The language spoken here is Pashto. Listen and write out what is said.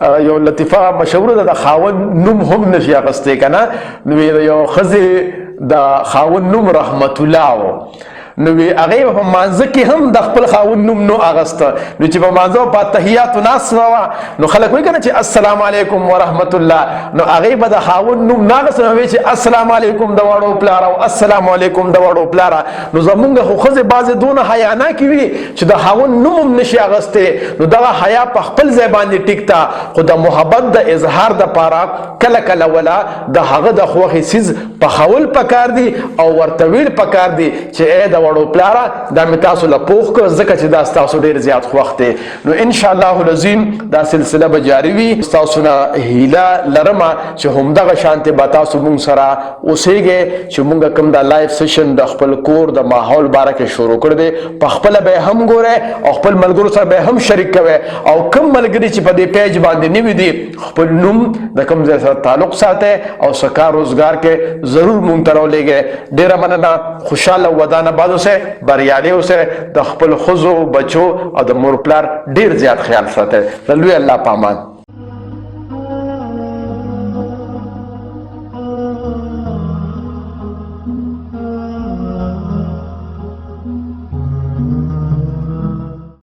یو لطیفه مشهور ده د خاوند نوم هم نشي اخیستی که نه. نو یو ښځې د خاوند نوم رحمت الله و، نو هغې په مانځه کې هم د خپل خاوند نوم نو اخیسته. نو چې په مانځه په تحیاتو ناسته وه نو خلک وایي که نه چې السلام علیکم ورحمت الله، نو هغې به د خاوند نوم نه اخیسته، نو وایي چې السلام علیکم د واړو پلاره او السلام علیکم د واړو پلاره. نو زمونږ خو ښځې بعضې دونه حیاناکې وي چې د خاوند نوم هم نشي اخیستی. نو دغه حیا په خپل ځای باندې ټیک ده، خو د محبت د اظهار دپاره کله کله ولا د هغه د خوښې څیز پخول پکار دي او ورته ویل پکار دي چې ای د وړو پلاره دا مې تاسو له پوښ کړ ځکه چې دا ستاسو ډېر زیات خوښ دی. نو انشاءالله العظیم دا سلسله به جاري وي. ستاسو نه هیله لرمه چې همدغه شانتې به تاسو مونږ سره اوسیږئ چې مونږ کوم دا لایف سیشن د خپل کور د ماحول باره کې شروع کړی دی، په خپله به یې هم ګورئ او خپل ملګرو سره به یې هم شریک کوئ. او کوم ملګري چې په دې پیج باندې نوي دي خپل نوم د کوم ځای سره تعلق ساتئ او څه کار روزګار کې ضرور مونږ ته راولېږئ. ډېره مننه. خوشحاله ودانه باد اوسئ، بریالي اوسئ، د خپل ښځو بچو او د مور پلار ډېر زیات خیال ساتئ. د لوی الله په امان.